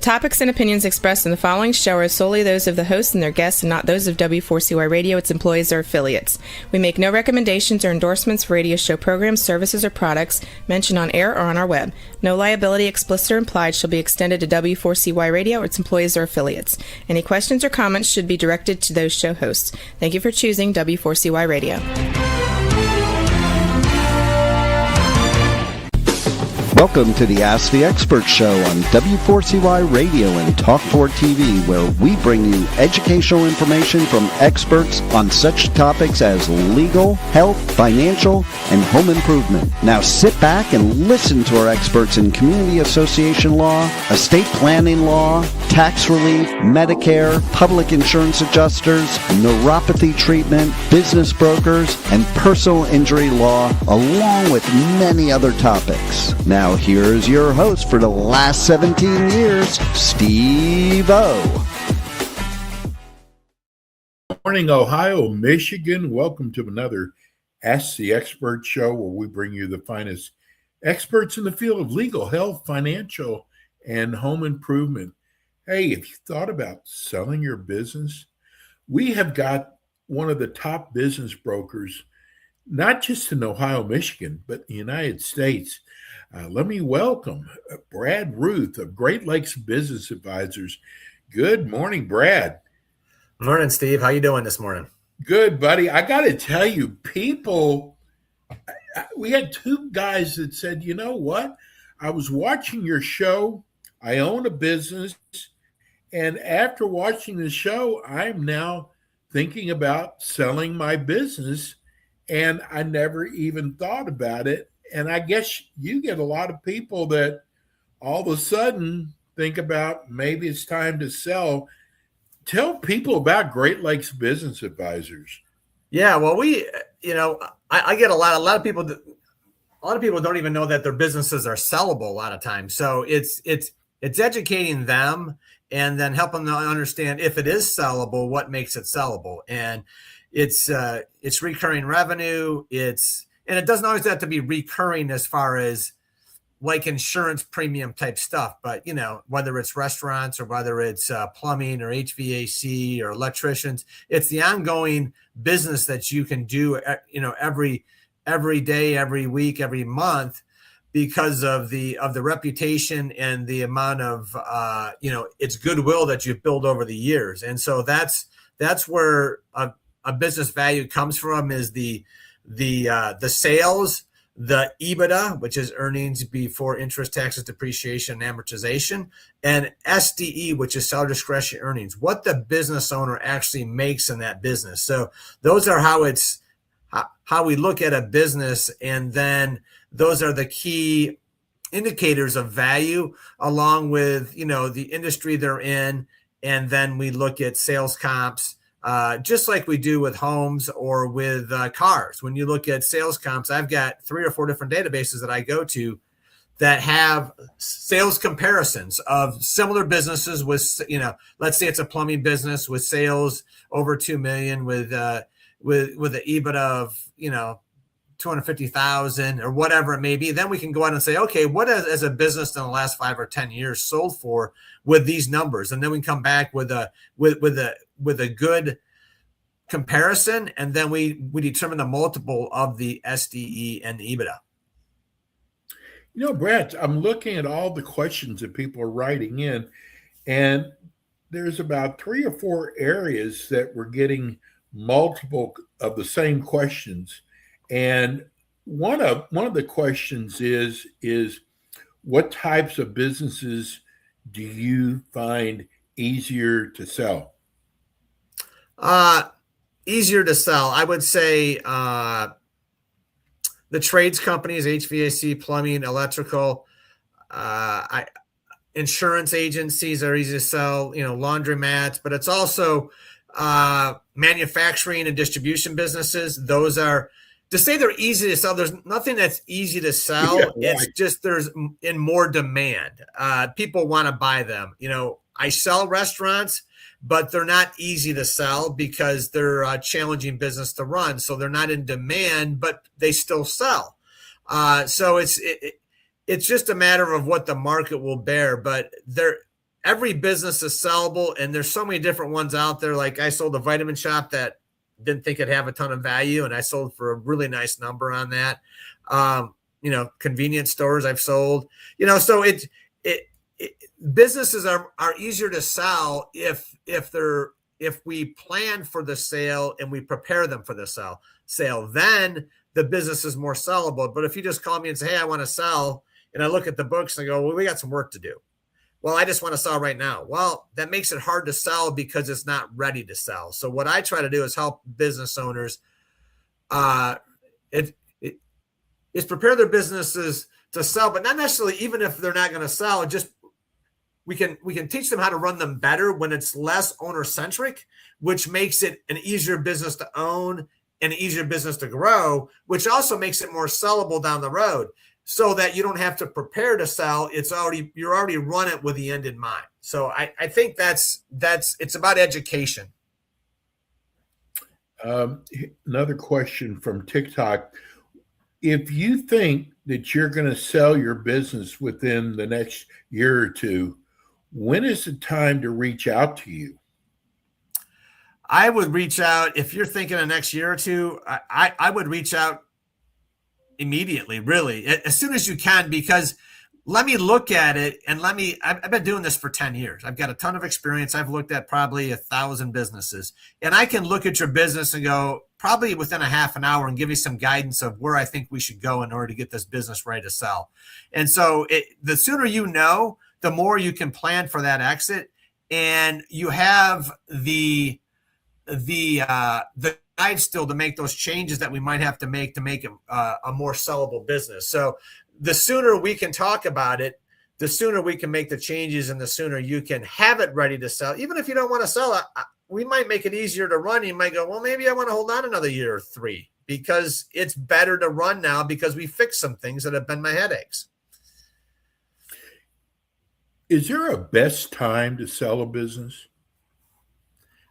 topics and opinions expressed in the following show are solely those of the hosts and their guests and not those of W4CY Radio, its employees, or affiliates. We make no recommendations or endorsements for radio show programs, services, or products mentioned on air or on our web. No liability, explicit or implied, shall be extended to W4CY Radio or its employees or affiliates. Any questions or comments should be directed to those show hosts. Thank you for choosing W4CY Radio. Welcome to the Ask the Expert Show on W4CY Radio and Talk4 TV, where we bring you educational information from experts on such topics as legal, health, financial, and home improvement. Now sit back and listen to our experts in community association law, estate planning law, tax relief, Medicare, public insurance adjusters, neuropathy treatment, business brokers, and personal injury law, along with many other topics. Now here's your host for the last 17 years, Steve O. Morning, Ohio, Michigan. Welcome to another Ask the Expert show where we bring you the finest experts in the field of legal, health, financial, and home improvement. Hey, if you thought about selling your business, we have got one of the top business brokers, not just in Ohio, Michigan, but the United States. Let me welcome Brad Ruth of Great Lakes Business Advisors. Good morning, Brad. Morning, Steve. How you doing this morning? Good, buddy. I got to tell you, we had two guys that said, you know what? I was watching your show. I own a business. And after watching the show, I'm now thinking about selling my business. And I never even thought about it. And I guess you get a lot of people that all of a sudden think about maybe it's time to sell. Tell people about Great Lakes Business Advisors. Yeah, well, I get a lot of people. A lot of people don't even know that their businesses are sellable a lot of times. So it's educating them and then helping them understand if it is sellable, what makes it sellable. And it's recurring revenue. And it doesn't always have to be recurring as far as like insurance premium type stuff, but whether it's restaurants or whether it's plumbing or HVAC or electricians, it's the ongoing business that you can do, every day, every week, every month, because of the reputation and the amount of it's goodwill that you've built over the years. And so that's where a business value comes from, is the sales, the EBITDA, which is earnings before interest, taxes, depreciation, and amortization, and SDE, which is seller discretion earnings, what the business owner actually makes in that business. So those are how we look at a business, and then those are the key indicators of value, along with the industry they're in, and then we look at sales comps. Just like we do with homes or with cars. When you look at sales comps, I've got 3 or 4 different databases that I go to that have sales comparisons of similar businesses with, let's say it's a plumbing business with sales over 2 million with an EBITDA of, 250,000 or whatever it may be. Then we can go out and say, okay, what has a business in the last 5 or 10 years sold for with these numbers? And then we can come back with a good comparison, and then we determine the multiple of the SDE and the EBITDA. Brad, I'm looking at all the questions that people are writing in, and there's about 3 or 4 areas that we're getting multiple of the same questions. And one of the questions is what types of businesses do you find easier to sell? Easier to sell, I would say the trades companies, HVAC, plumbing, electrical, insurance agencies are easy to sell, laundromats, but it's also manufacturing and distribution businesses. Those are, to say they're easy to sell, there's nothing that's easy to sell. Yeah, right. It's just there's in more demand. People want to buy them. I sell restaurants, but they're not easy to sell because they're a challenging business to run. So they're not in demand, but they still sell. So it's just a matter of what the market will bear. But every business is sellable, and there's so many different ones out there. Like I sold a vitamin shop that didn't think it'd have a ton of value, and I sold for a really nice number on that. Convenience stores I've sold, so businesses are easier to sell if we plan for the sale and we prepare them for the sale, then the business is more sellable. But if you just call me and say, hey, I want to sell, and I look at the books and I go, well, we got some work to do. Well, I just want to sell right now. Well, that makes it hard to sell because it's not ready to sell. So what I try to do is help business owners is prepare their businesses to sell, but not necessarily even if they're not going to sell. Just we can teach them how to run them better when it's less owner centric, which makes it an easier business to own and an easier business to grow, which also makes it more sellable down the road, so that you don't have to prepare to sell. You're already run it with the end in mind. So I think that's it's about education. Another question from TikTok. If you think that you're going to sell your business within the next year or two, when is the time to reach out to you? I would reach out if you're thinking the next year or two. I would reach out immediately, really, as soon as you can, because let me look at it and I've been doing this for 10 years. I've got a ton of experience. I've looked at probably 1,000 businesses, and I can look at your business and go probably within a half an hour and give you some guidance of where I think we should go in order to get this business ready to sell. And so the sooner you know, the more you can plan for that exit, and you have the guide still to make those changes that we might have to make it a more sellable business. So the sooner we can talk about it, the sooner we can make the changes, and the sooner you can have it ready to sell. Even if you don't want to sell it, we might make it easier to run. You might go, well, maybe I want to hold on another year or 3 because it's better to run now because we fixed some things that have been my headaches. Is there a best time to sell a business?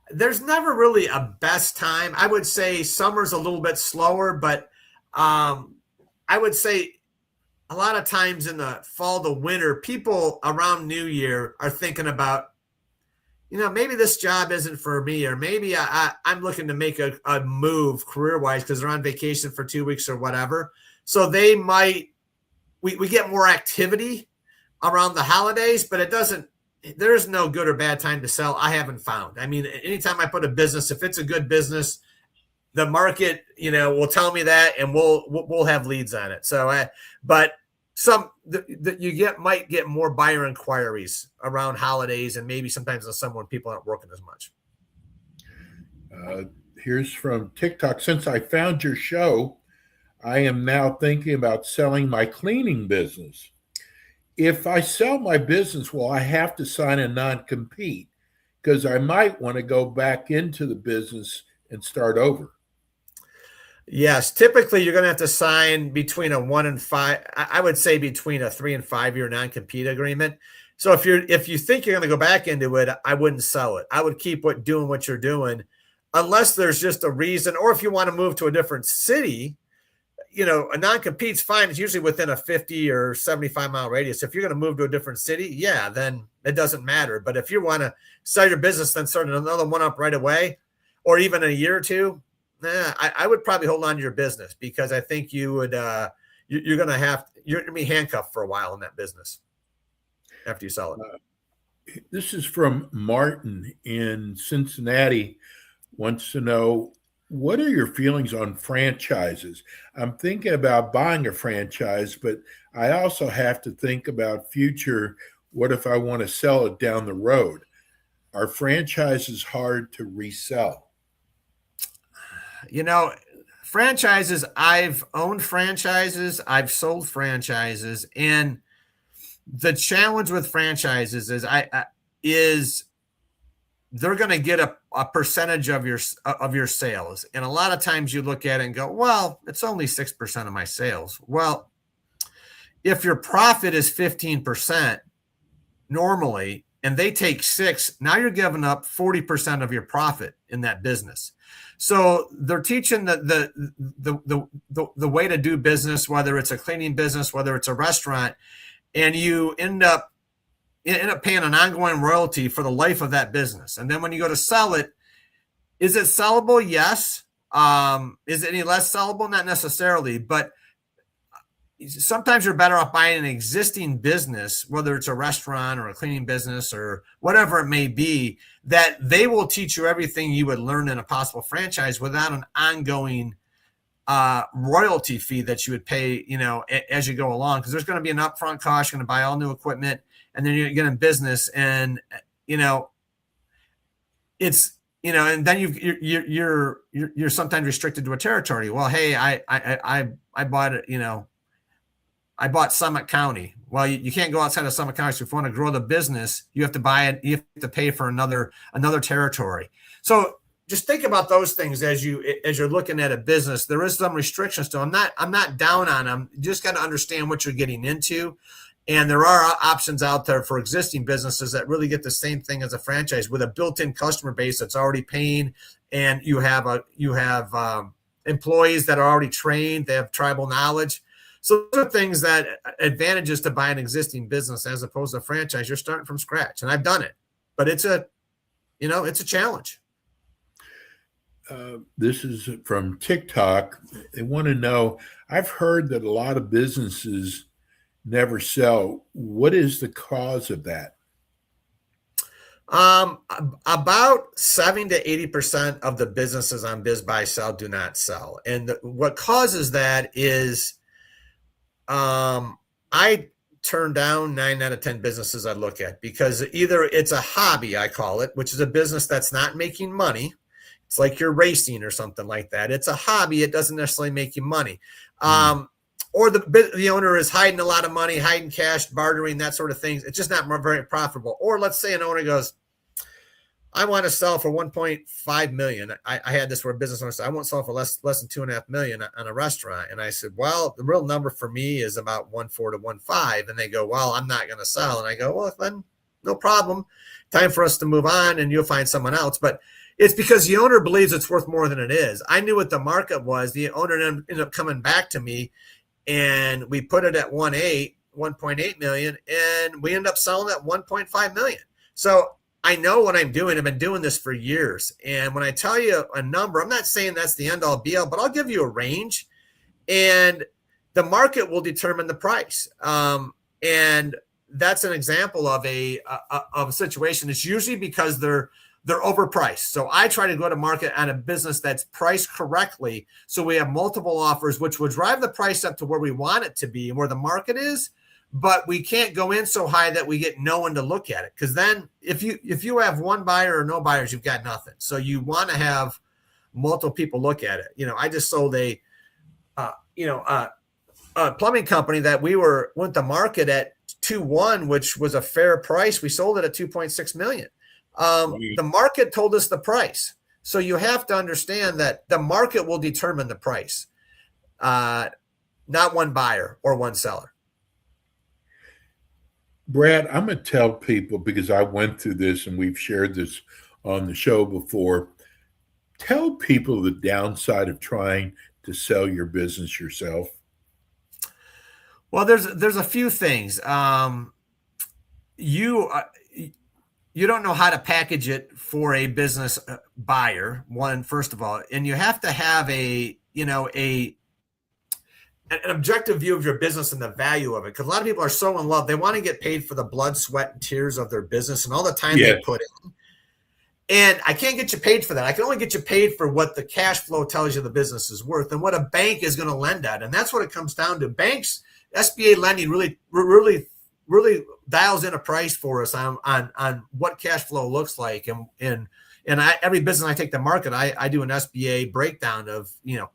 There's never really a best time. I would say summer's a little bit slower, but I would say a lot of times in the fall to winter, people around New Year are thinking about, maybe this job isn't for me, or maybe I'm looking to make a move career-wise because they're on vacation for 2 weeks or whatever. So they might, we get more activity around the holidays, but there's no good or bad time to sell. I haven't found. I mean, anytime I put a business, if it's a good business, the market, will tell me that, and we'll have leads on it. So, but might get more buyer inquiries around holidays, and maybe sometimes in the summer when people aren't working as much. Here's from TikTok. Since I found your show, I am now thinking about selling my cleaning business. If I sell my business, will I have to sign a non-compete? Because I might want to go back into the business and start over. Yes, typically you're going to have to sign between a 1 and 5. I would say between a 3 and 5 year non-compete agreement. So if you think you're going to go back into it, I wouldn't sell it. I would keep doing what you're doing, unless there's just a reason, or if you want to move to a different city. A non-compete's fine. It's usually within a 50 or 75 mile radius. If you're going to move to a different city, then it doesn't matter. But if you want to sell your business, then start another one up right away, or even a year or two, I would probably hold on to your business, because I think you would, you're going to be handcuffed for a while in that business after you sell it. This is from Martin in Cincinnati. Wants to know, what are your feelings on franchises? I'm thinking about buying a franchise, but I also have to think about future. What if I want to sell it down the road? Are franchises hard to resell? Franchises, I've owned franchises, I've sold franchises, and the challenge with franchises is they're going to get a percentage of your sales. And a lot of times you look at it and go, well, it's only 6% of my sales. Well, if your profit is 15% normally, and they take 6, now you're giving up 40% of your profit in that business. So they're teaching the way to do business, whether it's a cleaning business, whether it's a restaurant, and you end up end up paying an ongoing royalty for the life of that business. And then when you go to sell it, is it sellable? Yes. Is it any less sellable? Not necessarily, but sometimes you're better off buying an existing business, whether it's a restaurant or a cleaning business or whatever it may be, that they will teach you everything you would learn in a possible franchise without an ongoing royalty fee that you would pay, as you go along. Because there's going to be an upfront cost. You're going to buy all new equipment, and then you're get in business, and it's and then you're sometimes restricted to a territory. Well, hey, I bought it, I bought Summit County. Well, you can't go outside of Summit County. So if you want to grow the business, you have to buy it. You have to pay for another territory. So just think about those things as you're looking at a business. There is some restrictions to them. I'm not down on them. You just got to understand what you're getting into. And there are options out there for existing businesses that really get the same thing as a franchise with a built-in customer base that's already paying, and you have employees that are already trained. They have tribal knowledge. So those are things that advantages to buy an existing business as opposed to a franchise. You're starting from scratch, and I've done it, but it's a challenge. This is from TikTok. They want to know, I've heard that a lot of businesses never sell. What is the cause of that? About 70 to 80% of the businesses on Biz Buy Sell do not sell. And what causes that is I turn down 9 out of 10 businesses I look at, because either it's a hobby, I call it, which is a business that's not making money. It's like you're racing or something like that. It's a hobby. It doesn't necessarily make you money. Or the owner is hiding a lot of money, hiding cash, bartering, that sort of thing. It's just not very profitable. Or let's say an owner goes, I want to sell for 1.5 million. I had this where a business owner said, I won't sell for less than 2.5 million on a restaurant. And I said, well, the real number for me is about 1.4 to 1.5. And they go, well, I'm not going to sell. And I go, well, then no problem. Time for us to move on, and you'll find someone else. But it's because the owner believes it's worth more than it is. I knew what the market was. The owner ended up coming back to me, and we put it at 1.8 million, and we ended up selling at 1.5 million. So I know what I'm doing. I've been doing this for years. And when I tell you a number, I'm not saying that's the end all be all, but I'll give you a range, and the market will determine the price. And that's an example of a situation. It's usually because they're overpriced. So I try to go to market on a business that's priced correctly. So we have multiple offers, which will drive the price up to where we want it to be and where the market is. But we can't go in so high that we get no one to look at it. Because then if you have one buyer or no buyers, you've got nothing. So you want to have multiple people look at it. I just sold a plumbing company that we went to market at 2.1, which was a fair price. We sold it at 2.6 million. The market told us the price. So you have to understand that the market will determine the price, not one buyer or one seller. Brad, I'm going to tell people, because I went through this and we've shared this on the show before, tell people the downside of trying to sell your business yourself. Well, there's a few things. You don't know how to package it for a business buyer, first of all, and you have to have an objective view of your business and the value of it. Because a lot of people are so in love. They want to get paid for the blood, sweat, and tears of their business and all the time they put in. And I can't get you paid for that. I can only get you paid for what the cash flow tells you the business is worth and what a bank is going to lend at. And that's what it comes down to. Banks, SBA lending really dials in a price for us on what cash flow looks like. And every business I take to market, I do an SBA breakdown of,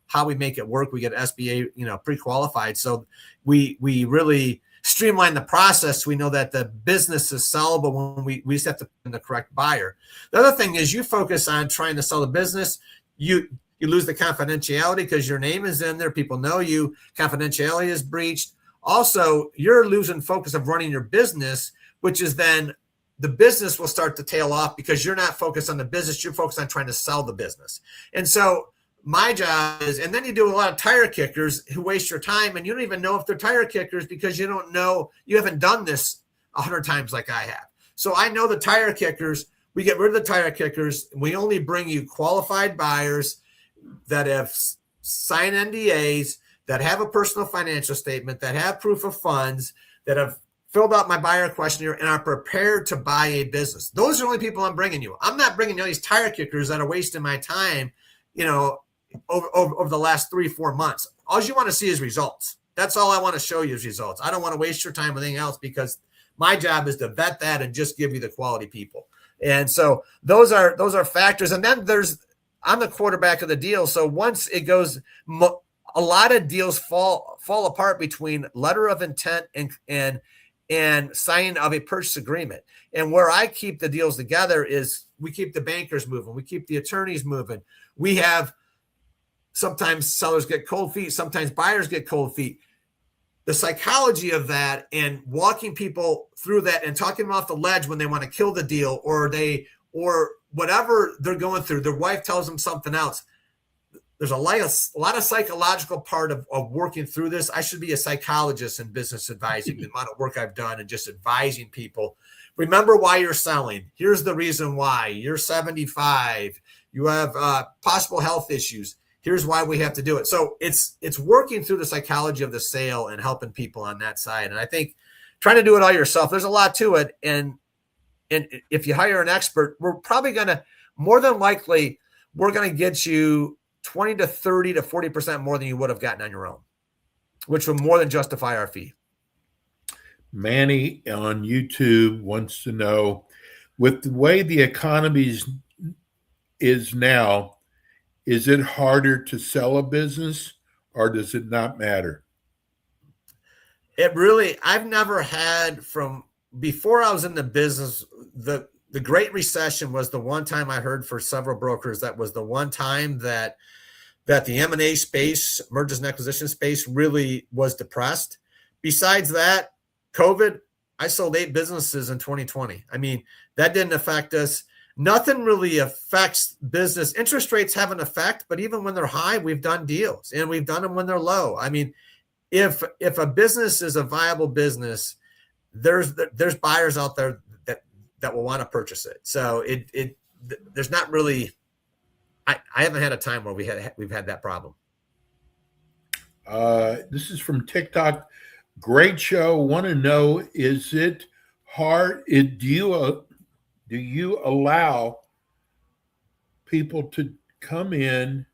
how we make it work. We get SBA, pre-qualified. So we really streamline the process. We know that the business is sellable when we just have to find the correct buyer. The other thing is you focus on trying to sell the business. You lose the confidentiality because your name is in there. People know you. Confidentiality is breached. Also, you're losing focus of running your business, which is then the business will start to tail off because you're not focused on the business. You're focused on trying to sell the business. And so my job is, and then you do a lot of tire kickers who waste your time, and you don't even know if they're tire kickers because you don't know, you haven't done this 100 times like I have. So I know the tire kickers. We get rid of the tire kickers. We only bring you qualified buyers that have signed NDAs, that have a personal financial statement, that have proof of funds, that have filled out my buyer questionnaire and are prepared to buy a business. Those are the only people I'm bringing you. I'm not bringing you these tire kickers that are wasting my time, over the last 3-4 months. All you want to see is results. That's all I want to show you is results. I don't want to waste your time with anything else, because my job is to vet that and just give you the quality people. And so those are factors. And then I'm the quarterback of the deal. So once it goes, a lot of deals fall apart between letter of intent and signing of a purchase agreement. And where I keep the deals together is we keep the bankers moving. We keep the attorneys moving. We have sometimes sellers get cold feet. Sometimes buyers get cold feet. The psychology of that and walking people through that and talking them off the ledge when they want to kill the deal or whatever they're going through, their wife tells them something else. There's a lot of psychological part of working through this. I should be a psychologist in business advising, the amount of work I've done and just advising people. Remember why you're selling. Here's the reason why. You're 75. You have possible health issues. Here's why we have to do it. So it's working through the psychology of the sale and helping people on that side. And I think trying to do it all yourself, there's a lot to it. And if you hire an expert, we're probably more than likely, we're going to get you 20 to 30 to 40% more than you would have gotten on your own, which will more than justify our fee. Manny on YouTube wants to know, with the way the economy is now, is it harder to sell a business or does it not matter? I've never had, from before I was in the business, the Great Recession was the one time I heard for several brokers that was the one time that the M&A space, mergers and acquisition space, really was depressed. Besides that, COVID, I sold 8 businesses in 2020. I mean, that didn't affect us. Nothing really affects business. Interest rates have an effect, but even when they're high, we've done deals and we've done them when they're low. I mean, if a business is a viable business, there's buyers out there that will want to purchase it. So there's not really, I haven't had a time where we've had that problem. This is from TikTok. Great show. Want to know, is it hard? Do you allow people to come in,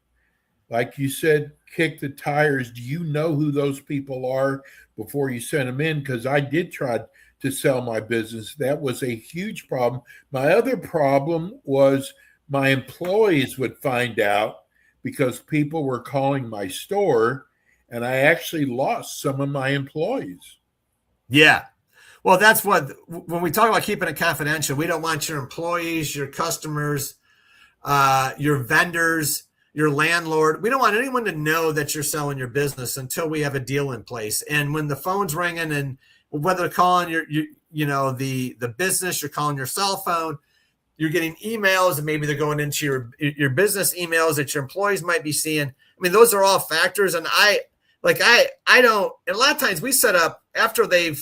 like you said, kick the tires? Do you know who those people are before you send them in? Because I did try to sell my business. That was a huge problem. My other problem was my employees would find out because people were calling my store, and I actually lost some of my employees. Yeah. Well, that's when we talk about keeping it confidential, we don't want your employees, your customers, your vendors, your landlord. We don't want anyone to know that you're selling your business until we have a deal in place. And when the phone's ringing, and whether they're calling the business, you're calling your cell phone, you're getting emails, and maybe they're going into your business emails that your employees might be seeing. I mean, those are all factors. And I don't, and a lot of times we set up after they've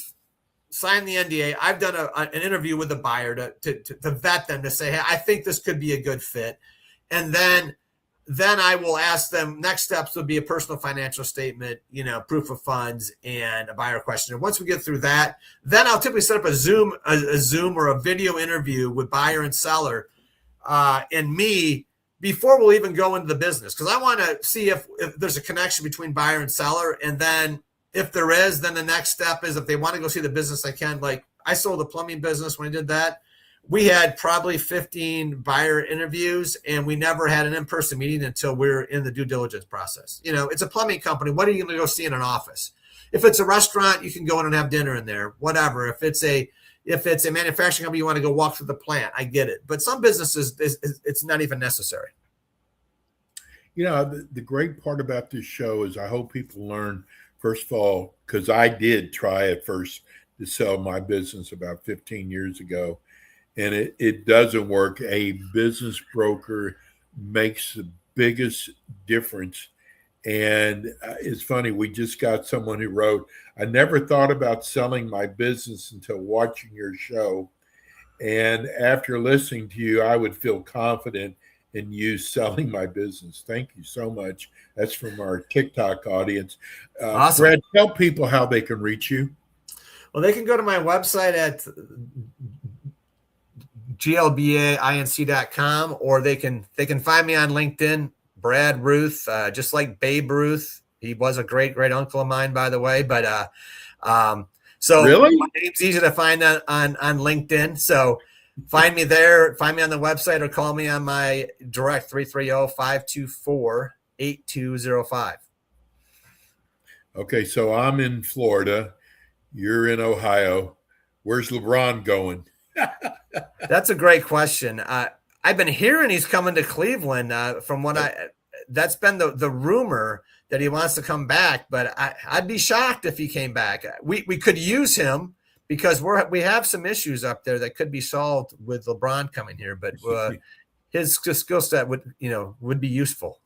signed the NDA. I've done an interview with the buyer to vet them, to say, hey, I think this could be a good fit. And then I will ask them, next steps would be a personal financial statement, proof of funds, and a buyer questionnaire. Once we get through that, then I'll typically set up a Zoom or a video interview with buyer and seller and me before we'll even go into the business. Because I want to see if there's a connection between buyer and seller. And then if there is, then the next step is if they want to go see the business, I can. Like, I sold a plumbing business when I did that. We had probably 15 buyer interviews, and we never had an in-person meeting until we were in the due diligence process. It's a plumbing company. What are you going to go see in an office? If it's a restaurant, you can go in and have dinner in there, whatever. If it's a manufacturing company, you want to go walk through the plant. I get it. But some businesses, it's not even necessary. The great part about this show is I hope people learn, first of all, because I did try at first to sell my business about 15 years ago, and it doesn't work. A business broker makes the biggest difference And it's funny, we just got someone who wrote, I never thought about selling my business until watching your show. And after listening to you, I would feel confident in you selling my business. Thank you so much. That's from our TikTok audience. Awesome. Brad, tell people how they can reach you. Well, they can go to my website at glbainc.com, or they can find me on LinkedIn, Brad Ruth, just like Babe Ruth. He was a great uncle of mine, by the way. But so really? My name's easy to find on LinkedIn. So find me there, find me on the website, or call me on my direct 330-524-8205. Okay, so I'm in Florida. You're in Ohio. Where's LeBron going? That's a great question. I've been hearing he's coming to Cleveland. From what that's been the rumor that he wants to come back. But I'd be shocked if he came back. We could use him because we have some issues up there that could be solved with LeBron coming here. But his skill set would be useful.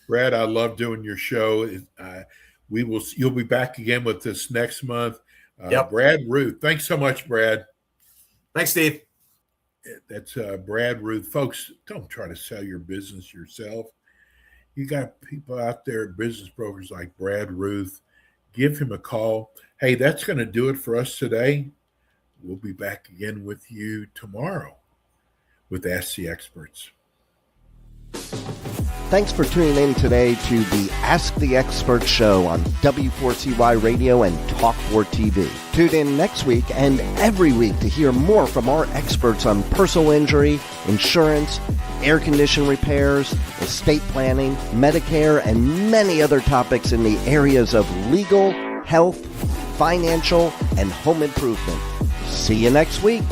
Brad, I love doing your show. You'll be back again with us next month. Yep. Brad Ruth. Thanks so much, Brad. Thanks, Steve. That's Brad Ruth. Folks, don't try to sell your business yourself. You got people out there, business brokers like Brad Ruth. Give him a call. Hey, that's going to do it for us today. We'll be back again with you tomorrow with Ask the Experts. Thanks for tuning in today to the Ask the Expert show on W4CY Radio and Talk4 TV. Tune in next week and every week to hear more from our experts on personal injury, insurance, air condition repairs, estate planning, Medicare, and many other topics in the areas of legal, health, financial, and home improvement. See you next week.